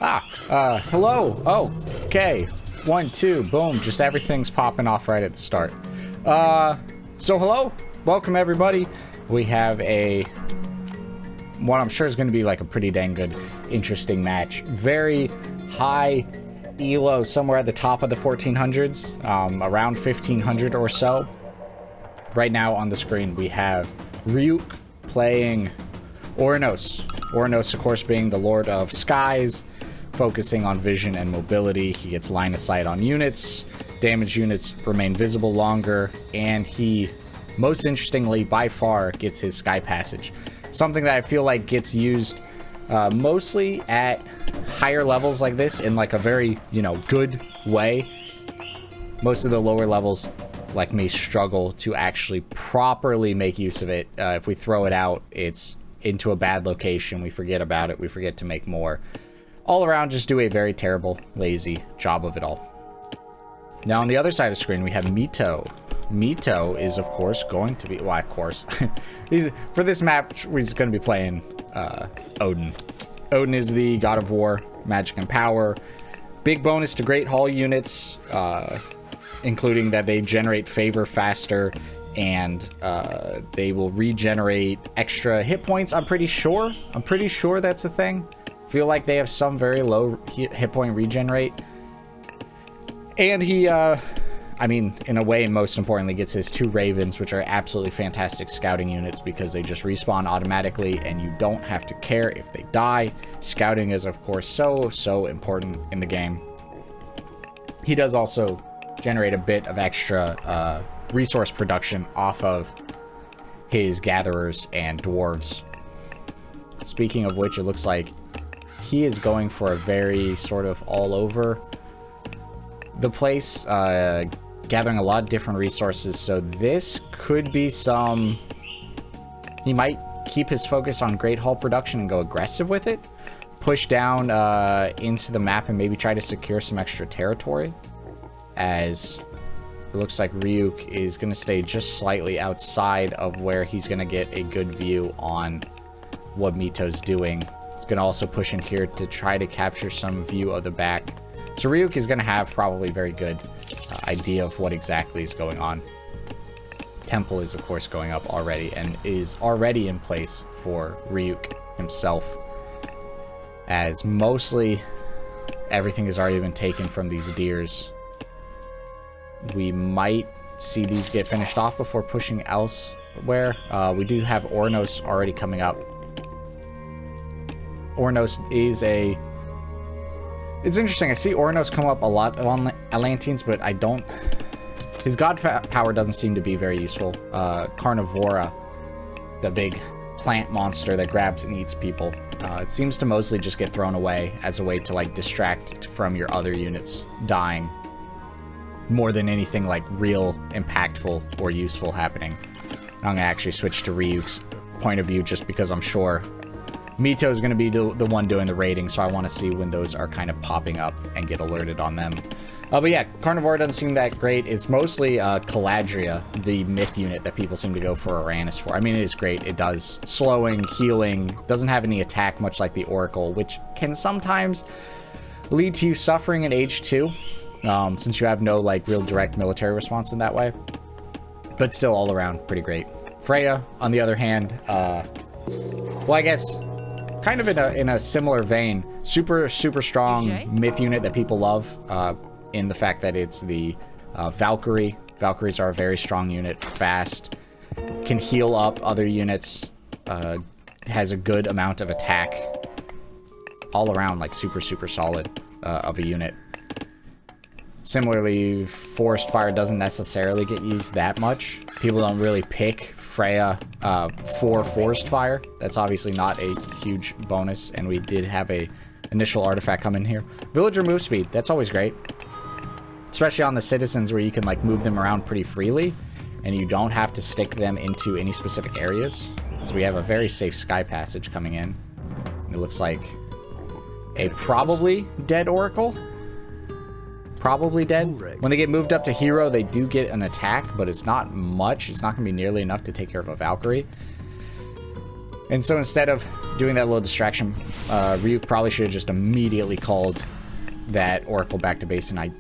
Hello. Oh, okay. 1, 2, boom. Just everything's popping off right at the start. So hello. Welcome, everybody. We have one I'm sure is going to be like a pretty dang good, interesting match. Very high elo, somewhere at the top of the 1400s, around 1500 or so. Right now on the screen, we have Ryuk playing Oranos. Oranos, of course, being the Lord of Skies, focusing on vision and mobility. He gets line of sight on units. Damage units remain visible longer, and he, most interestingly, by far, gets his Sky Passage. Something that I feel like gets used mostly at higher levels like this in like a very, good way. Most of the lower levels, like me, struggle to actually properly make use of it. If we throw it out, it's into a bad location. We forget about it. We forget to make more. All around, just do a very terrible, lazy job of it all. Now, on the other side of the screen, we have Mito. Mito is, of course, going to be... Well, of course. For this match, we're just going to be playing Odin. Odin is the god of war, magic and power. Big bonus to Great Hall units, including that they generate favor faster, and they will regenerate extra hit points, I'm pretty sure. I'm pretty sure that's a thing. Feel like they have some very low hit point regen rate. And he, I mean, in a way, most importantly, gets his 2 Ravens, which are absolutely fantastic scouting units because they just respawn automatically and you don't have to care if they die. Scouting is, of course, so important in the game. He does also generate a bit of extra resource production off of his gatherers and dwarves. Speaking of which, it looks like he is going for a very sort of all over the place, gathering a lot of different resources. So this could be some... He might keep his focus on Great Hall production and go aggressive with it. Push down into the map and maybe try to secure some extra territory. As it looks like Ryuk is going to stay just slightly outside of where he's going to get a good view on what Mito's doing. He's going to also push in here to try to capture some view of the back. So Ryuk is going to have probably a very good idea of what exactly is going on. Temple is, of course, going up already and is already in place for Ryuk himself, as mostly everything has already been taken from these deers. We might see these get finished off before pushing elsewhere. We do have Oranos already coming up. Oranos is a... It's interesting. I see Oranos come up a lot on Atlanteans, but I don't... His god power doesn't seem to be very useful. Carnivora, the big plant monster that grabs and eats people. It seems to mostly just get thrown away as a way to, like, distract from your other units dying. More than anything, like, real impactful or useful happening. I'm going to actually switch to Ryuk's point of view just because I'm sure Mito is going to be the one doing the raiding, so I want to see when those are kind of popping up and get alerted on them. But yeah, Carnivore doesn't seem that great. It's mostly Caladria, the myth unit that people seem to go for Oranos for. I mean, it is great. It does slowing, healing, doesn't have any attack, much like the Oracle, which can sometimes lead to you suffering in Age 2, since you have no, like, real direct military response in that way. But still, all around, pretty great. Freya, on the other hand, well, I guess... kind of in a similar vein, super strong myth unit that people love, in the fact that it's the Valkyrie. Valkyries are a very strong unit, fast, can heal up other units, has a good amount of attack, all around, like, super solid of a unit. Similarly, Forest Fire doesn't necessarily get used that much. People don't really pick Freya for Forest Fire. That's obviously not a huge bonus, and we did have a initial artifact come in here. Villager move speed, that's always great. Especially on the citizens where you can, like, move them around pretty freely, and you don't have to stick them into any specific areas. So we have a very safe Sky Passage coming in. It looks like a probably dead Oracle. Probably dead. When they get moved up to hero, they do get an attack, but it's not much. It's not going to be nearly enough to take care of a Valkyrie. And so instead of doing that little distraction, Ryuk probably should have just immediately called that Oracle back to base, and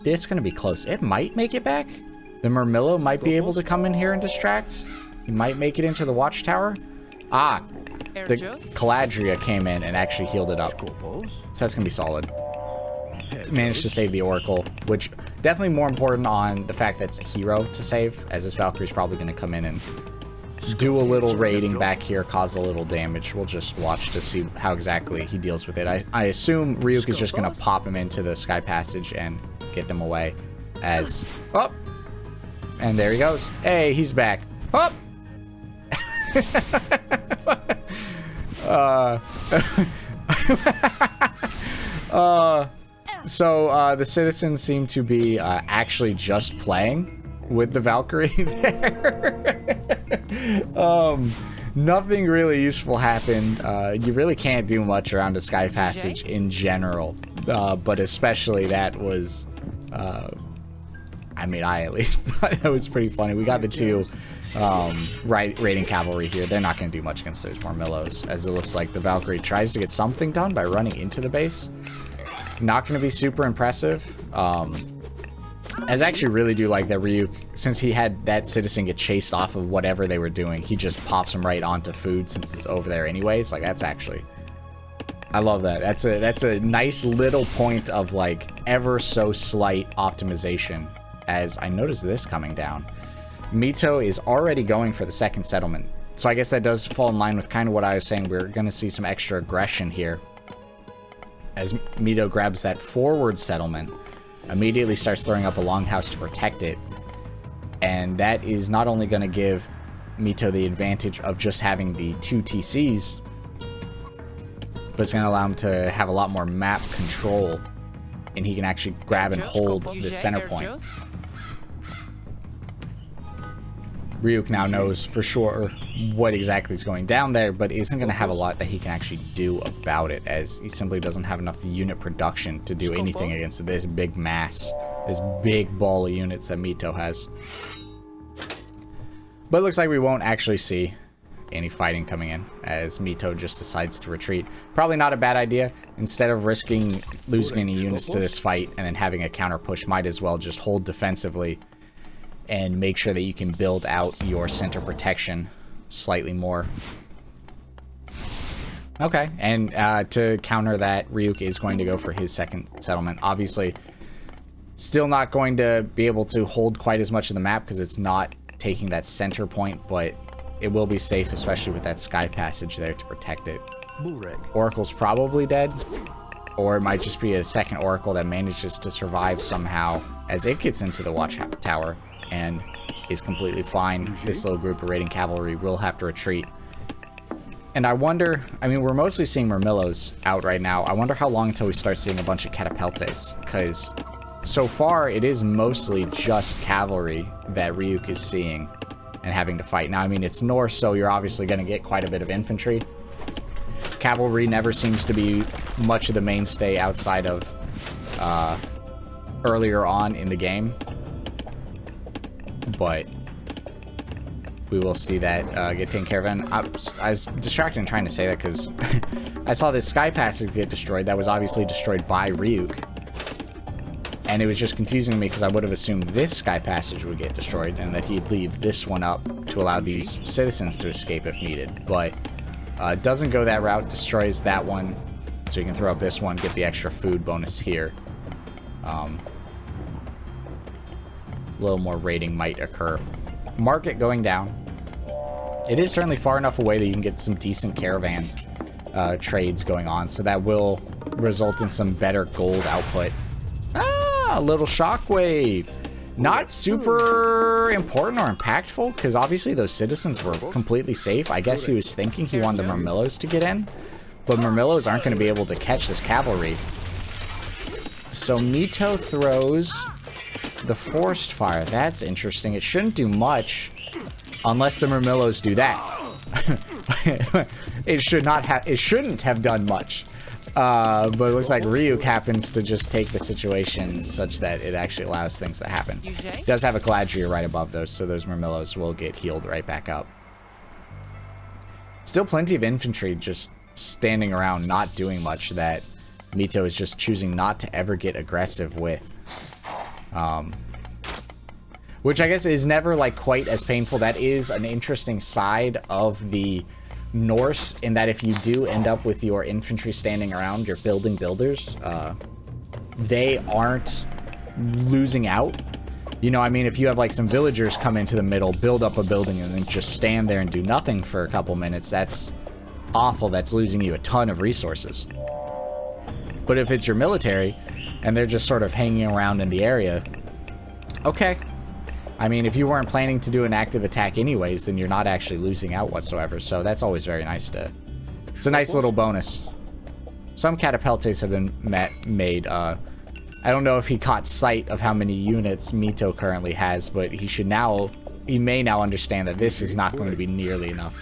it's going to be close. It might make it back. The Murmillo might be able to come in here and distract. He might make it into the watchtower. Ah, the Caladria came in and actually healed it up. So that's going to be solid. It's managed to save the Oracle, which definitely more important on the fact that it's a hero to save, as this Valkyrie's probably going to come in and do a little raiding back here, cause a little damage. We'll just watch to see how exactly he deals with it. I assume Ryuk is just going to pop him into the Sky Passage and get them away as... Oh! And there he goes. Hey, he's back. Oh! So the citizens seem to be actually just playing with the Valkyrie there. Nothing really useful happened. You really can't do much around the Sky Passage in general, but especially that was, I mean, I at least thought that was pretty funny. We got the two raiding cavalry here. They're not going to do much against those Murmillos, as it looks like the Valkyrie tries to get something done by running into the base. Not going to be super impressive. I actually really do like that Ryuk, since he had that citizen get chased off of whatever they were doing, he just pops him right onto food since it's over there anyways. Like, that's actually... I love that. That's a nice little point of, like, ever so slight optimization, as I noticed this coming down. Mito is already going for the second settlement. So I guess that does fall in line with kind of what I was saying. We're going to see some extra aggression here. As Mito grabs that forward settlement, immediately starts throwing up a longhouse to protect it. And that is not only going to give Mito the advantage of just having the 2 TCs, but it's going to allow him to have a lot more map control, and he can actually grab and hold the center point. Ryuk now knows for sure what exactly is going down there, but isn't going to have a lot that he can actually do about it, as he simply doesn't have enough unit production to do anything against this big mass, this big ball of units that Mito has. But it looks like we won't actually see any fighting coming in, as Mito just decides to retreat. Probably not a bad idea. Instead of risking losing any units to this fight and then having a counter push, might as well just hold defensively and make sure that you can build out your center protection slightly more. Okay, and to counter that, Ryuk is going to go for his second settlement. Obviously, still not going to be able to hold quite as much of the map because it's not taking that center point, but it will be safe, especially with that Sky Passage there to protect it. Oracle's probably dead, or it might just be a second Oracle that manages to survive somehow as it gets into the watchtower and is completely fine. This little group of raiding cavalry will have to retreat. And I wonder, I mean, we're mostly seeing Murmillos out right now. I wonder how long until we start seeing a bunch of Catapeltes, because so far it is mostly just cavalry that Ryuk is seeing and having to fight. Now, I mean, it's Norse, so you're obviously going to get quite a bit of infantry. Cavalry never seems to be much of the mainstay outside of earlier on in the game. But we will see that get taken care of. And I was distracted in trying to say that because I saw this Sky Passage get destroyed. That was obviously destroyed by Ryuk. And it was just confusing to me because I would have assumed this Sky Passage would get destroyed and that he'd leave this one up to allow these citizens to escape if needed. But doesn't go that route, destroys that one. So you can throw up this one, get the extra food bonus here. A little more raiding might occur. Market going down. It is certainly far enough away that you can get some decent caravan trades going on, so that will result in some better gold output. Ah, a little shockwave. Not super important or impactful, because obviously those citizens were completely safe. I guess he was thinking he wanted the Murmillos to get in, but Murmillos aren't going to be able to catch this cavalry. So Mito throws the forced fire. That's interesting. It shouldn't do much unless the Murmillos do that. It shouldn't have done much. But it looks like Ryuk happens to just take the situation such that it actually allows things to happen. He does have a Caladria right above those, so those Murmillos will get healed right back up. Still plenty of infantry just standing around not doing much that Mito is just choosing not to ever get aggressive with. Which I guess is never like quite as painful. That is an interesting side of the Norse, in that if you do end up with your infantry standing around, your building builders, they aren't losing out. You know, I mean, if you have like some villagers come into the middle, build up a building, and then just stand there and do nothing for a couple minutes, that's awful. That's losing you a ton of resources. But if it's your military and they're just sort of hanging around in the area, okay. I mean, if you weren't planning to do an active attack anyways, then you're not actually losing out whatsoever. So that's always very nice to... It's a nice little bonus. Some catapultes have been made. I don't know if he caught sight of how many units Mito currently has, but he may now understand that this is not going to be nearly enough.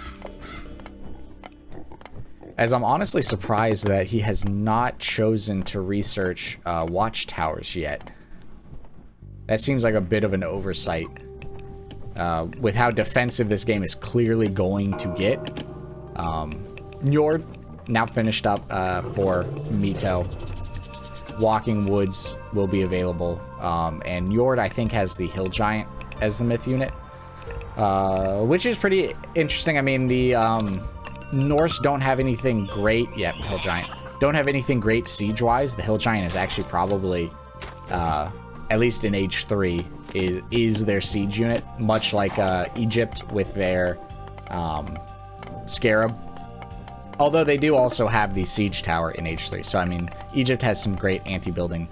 As I'm honestly surprised that he has not chosen to research watchtowers yet. That seems like a bit of an oversight. With how defensive this game is clearly going to get. Njord, now finished up for Mito. Walking Woods will be available. And Njord, I think, has the Hill Giant as the myth unit. Which is pretty interesting. I mean, the Norse don't have anything great. Yeah, Hill Giant. Don't have anything great siege-wise. The Hill Giant is actually probably... at least in Age 3, is their siege unit, much like Egypt with their Scarab. Although they do also have the siege tower in Age 3. So, I mean, Egypt has some great anti-building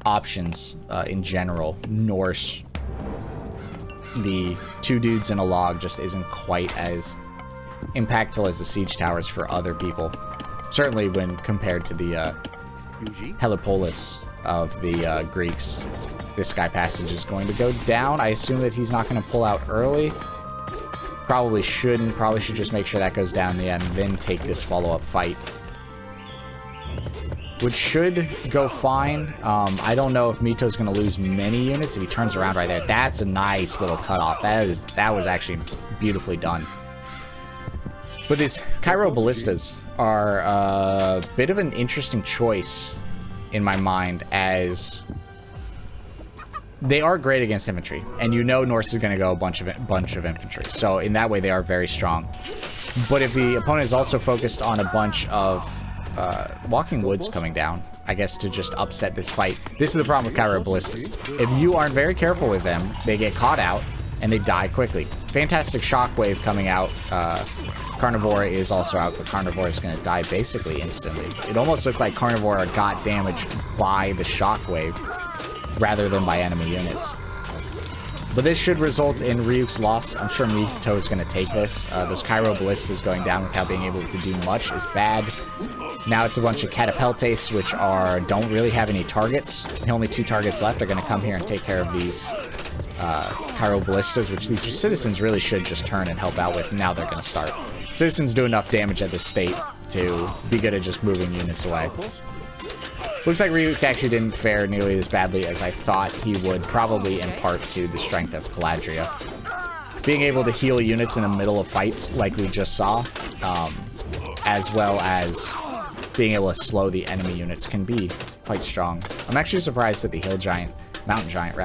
options in general. Norse, the 2 dudes in a log just isn't quite as impactful as the siege towers for other people. Certainly when compared to the Helipolis of the Greeks. This sky passage is going to go down. I assume that he's not going to pull out early. Probably shouldn't. Probably should just make sure that goes down in the end, then take this follow-up fight. Which should go fine. I don't know if Mito's going to lose many units if he turns around right there. That's a nice little cutoff. That was actually beautifully done. But these Cairo Ballistas are a bit of an interesting choice in my mind, as they are great against infantry, and you know Norse is going to go a bunch of infantry, so in that way they are very strong. But if the opponent is also focused on a bunch of Walking Woods coming down, I guess, to just upset this fight, this is the problem with Cairo Ballistas. If you aren't very careful with them, they get caught out and they die quickly. Fantastic shockwave coming out. Carnivore is also out, but Carnivore is going to die basically instantly. It almost looked like Carnivore got damaged by the shockwave rather than by enemy units. But this should result in Ryuk's loss. I'm sure Mito is going to take this. Those Cairo Ballistas going down without being able to do much is bad. Now it's a bunch of Catapultes, which don't really have any targets. The only 2 targets left are going to come here and take care of these Cairo Ballistas, which these citizens really should just turn and help out with. Now they're going to start. Citizens do enough damage at this state to be good at just moving units away. Looks like Ryuk actually didn't fare nearly as badly as I thought he would, probably in part to the strength of Caladria. Being able to heal units in the middle of fights, like we just saw, as well as being able to slow the enemy units, can be quite strong. I'm actually surprised that the Mountain Giant,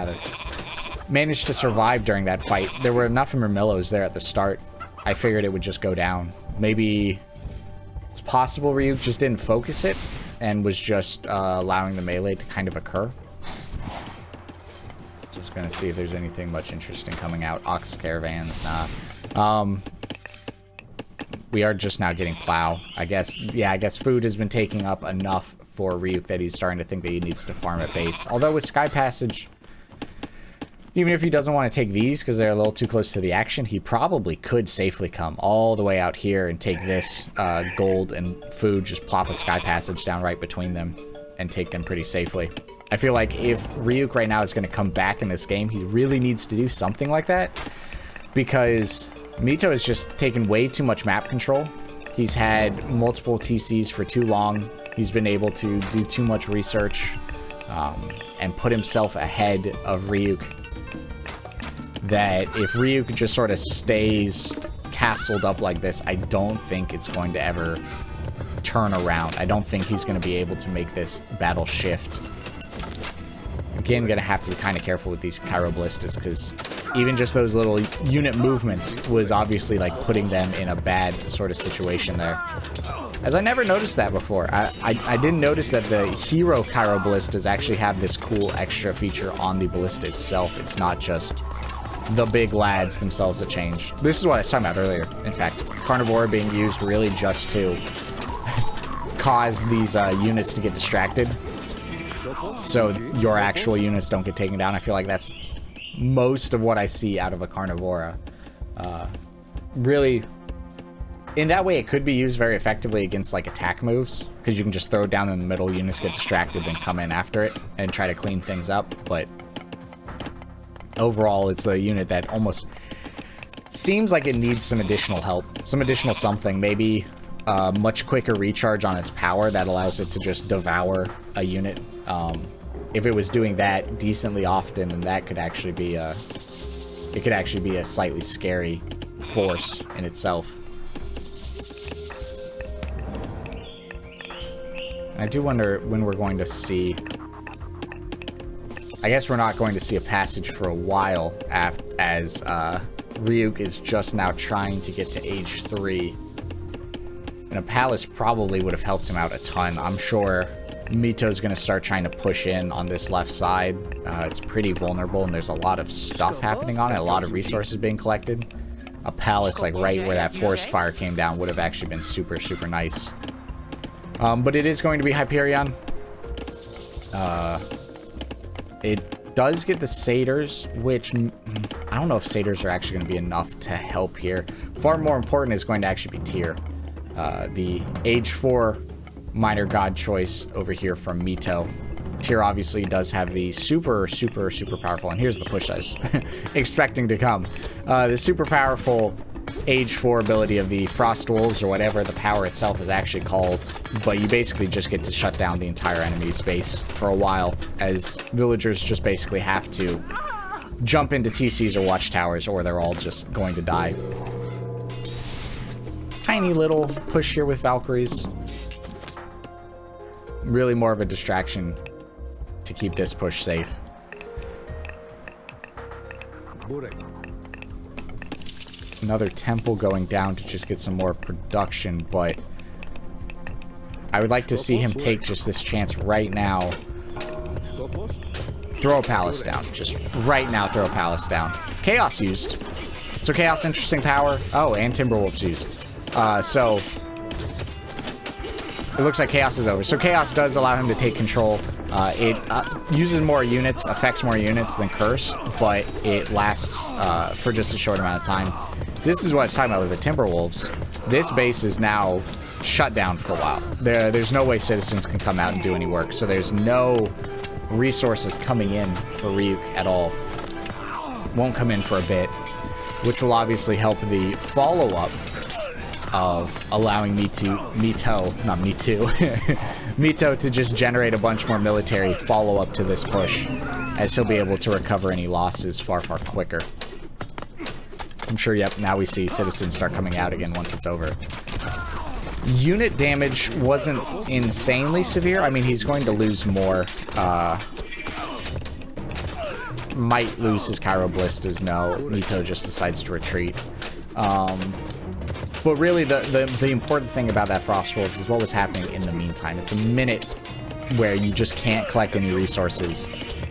managed to survive during that fight. There were enough Murmillos there at the start. I figured it would just go down. Maybe it's possible Ryuk just didn't focus it and was just allowing the melee to kind of occur. Just gonna see if there's anything much interesting coming out. Ox caravans, nah. We are just now getting plow. I guess food has been taking up enough for Ryuk that he's starting to think that he needs to farm at base. Although with Sky Passage, even if he doesn't want to take these because they're a little too close to the action, he probably could safely come all the way out here and take this gold and food, just plop a Sky Passage down right between them and take them pretty safely. I feel like if Ryuk right now is going to come back in this game, he really needs to do something like that, because Mito has just taken way too much map control. He's had multiple TCs for too long. He's been able to do too much research and put himself ahead of Ryuk. That if Ryuk just sort of stays hassled up like this, I don't think it's going to ever turn around. I don't think he's going to be able to make this battle shift. Again, going to have to be kind of careful with these Chiroballistas, because even just those little unit movements was obviously like putting them in a bad sort of situation there. As I never noticed that before. I didn't notice that the hero Chiroballistas actually have this cool extra feature on the ballista itself. It's not just the big lads themselves that change. This is what I was talking about earlier. In fact, Carnivora being used really just to cause these units to get distracted, so your actual units don't get taken down. I feel like that's most of what I see out of a Carnivora. Really, in that way, it could be used very effectively against like attack moves, because you can just throw it down in the middle, units get distracted, then come in after it and try to clean things up. But overall, it's a unit that almost seems like it needs some additional help, some additional something. Maybe much quicker recharge on its power that allows it to just devour a unit. If it was doing that decently often, then that could actually be a slightly scary force in itself. I do wonder when we're going to see... I guess we're not going to see a passage for a while, as Ryuk is just now trying to get to age 3. And a palace probably would have helped him out a ton. I'm sure Mito's going to start trying to push in on this left side. It's pretty vulnerable, and there's a lot of stuff happening on it, a lot of resources being collected. A palace, like right where that forest fire came down, would have actually been super, super nice. But it is going to be Hyperion. It does get the satyrs, which I don't know if satyrs are actually going to be enough to help here. Far more important is going to actually be Tyr. The age 4 minor god choice over here from Mito. Tyr obviously does have the super, super, super powerful, and here's the push I was expecting to come. The super powerful age 4 ability of the Frost Wolves, or whatever the power itself is actually called, but you basically just get to shut down the entire enemy's base for a while, as villagers just basically have to jump into TCs or watchtowers, or they're all just going to die. Tiny little push here with Valkyries. Really more of a distraction to keep this push safe. Another temple going down to just get some more production, but I would like to see him take just this chance right now. Throw a palace down. Just right now, throw a palace down. Chaos used. So Chaos, interesting power. Oh, and Timberwolves used. So it looks like Chaos is over. So Chaos does allow him to take control. It uses more units, affects more units than Curse, but it lasts for just a short amount of time. This is what I was talking about with the Timberwolves. This base is now shut down for a while. There's no way citizens can come out and do any work, so there's no resources coming in for Ryuk at all. Won't come in for a bit, which will obviously help the follow-up of allowing Mito to just generate a bunch more military follow-up to this push, as he'll be able to recover any losses far, far quicker. I'm sure, yep, now we see citizens start coming out again once it's over. Unit damage wasn't insanely severe. I mean, he's going to lose more. Might lose his Chiroballistas. No, Mito just decides to retreat. But really, the important thing about that Frost Wolves is what was happening in the meantime. It's a minute where you just can't collect any resources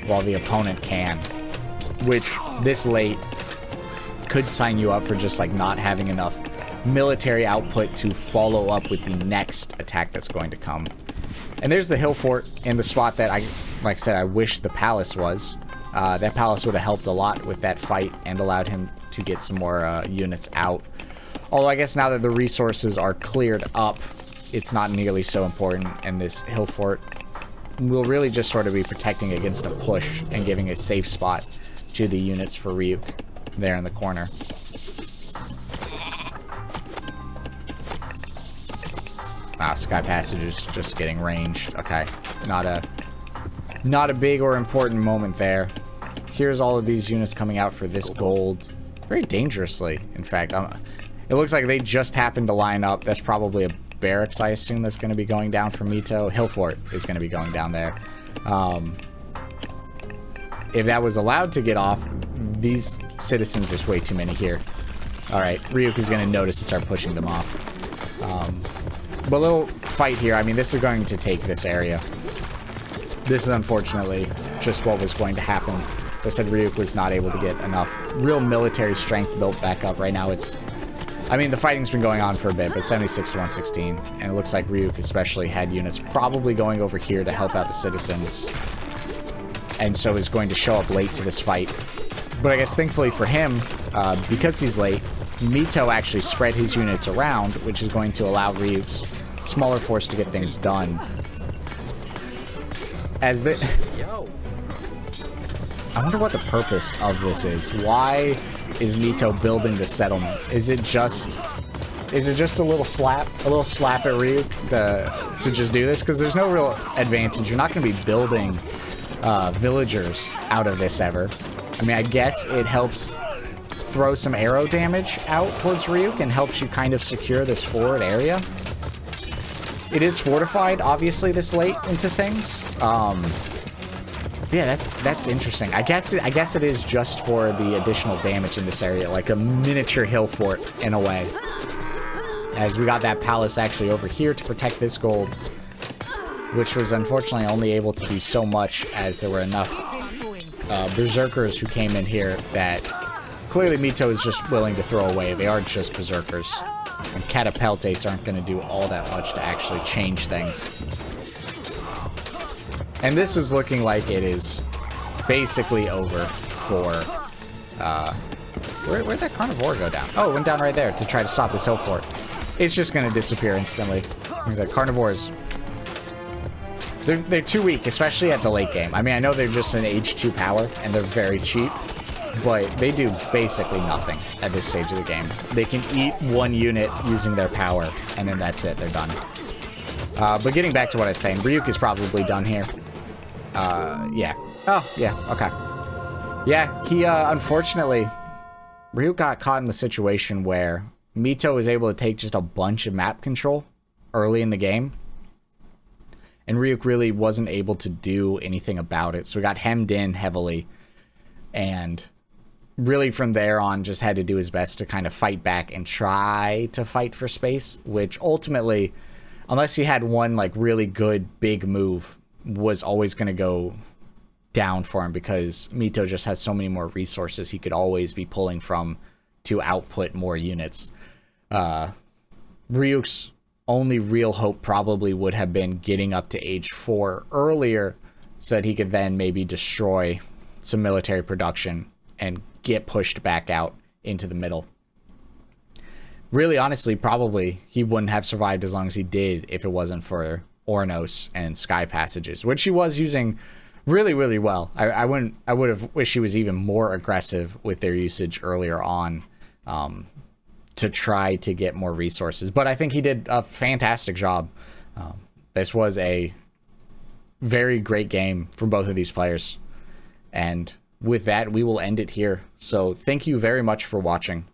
while the opponent can, which this late could sign you up for just like not having enough military output to follow up with the next attack that's going to come. And there's the hill fort in the spot that like I said, I wish the palace was. That palace would have helped a lot with that fight and allowed him to get some more units out. Although I guess now that the resources are cleared up, it's not nearly so important, and this hill fort will really just sort of be protecting against a push and giving a safe spot to the units for Ryuk there in the corner. Ah, Sky Passage is just getting ranged. Okay, not a big or important moment there. Here's all of these units coming out for this gold, very dangerously, in fact. It looks like they just happened to line up. That's probably a barracks, I assume, that's going to be going down for Mito. Hill Fort is going to be going down there. If that was allowed to get off, these citizens, there's way too many here. Alright, Ryuk is going to notice and start pushing them off. But a little fight here. I mean, this is going to take this area. This is unfortunately just what was going to happen. As I said, Ryuk was not able to get enough real military strength built back up. Right now it's... I mean, the fighting's been going on for a bit, but 76 to 116. And it looks like Ryuk especially had units probably going over here to help out the citizens. And so is going to show up late to this fight. But I guess thankfully for him, because he's late, Mito actually spread his units around, which is going to allow Ryuk's smaller force to get things done. As the... I wonder what the purpose of this is. Why is Mito building the settlement? Is it just a little slap? A little slap at Ryuk to just do this? Because there's no real advantage. You're not going to be building villagers out of this ever. I mean, I guess it helps throw some arrow damage out towards Ryuk and helps you kind of secure this forward area. It is fortified, obviously, this late into things. Yeah, that's interesting. I guess it is just for the additional damage in this area, like a miniature hill fort in a way. As we got that palace actually over here to protect this gold, which was unfortunately only able to do so much as there were enough berserkers who came in here that clearly Mito is just willing to throw away. They are just berserkers. And catapultes aren't going to do all that much to actually change things. And this is looking like it is basically over for, where'd that carnivore go down? Oh, it went down right there to try to stop this hill fort. It's just going to disappear instantly. Things like carnivores, they're too weak, especially at the late game. I mean, I know they're just an age 2 power, and they're very cheap, but they do basically nothing at this stage of the game. They can eat one unit using their power, and then that's it, they're done. But getting back to what I was saying, Ryuk is probably done here. Yeah. Oh, yeah, okay. Yeah, he, unfortunately, Ryuk got caught in the situation where Mito was able to take just a bunch of map control early in the game. And Ryuk really wasn't able to do anything about it, so he got hemmed in heavily. And really from there on just had to do his best to kind of fight back and try to fight for space, which ultimately, unless he had one like really good big move, was always going to go down for him because Mito just has so many more resources he could always be pulling from to output more units. Ryuk's only real hope probably would have been getting up to age 4 earlier so that he could then maybe destroy some military production and get pushed back out into the middle. Really, honestly, probably he wouldn't have survived as long as he did if it wasn't for Oranos and Sky Passages, which he was using really, really well. I would have wished he was even more aggressive with their usage earlier on to try to get more resources. But I think he did a fantastic job. This was a very great game from both of these players. And with that, we will end it here. So thank you very much for watching.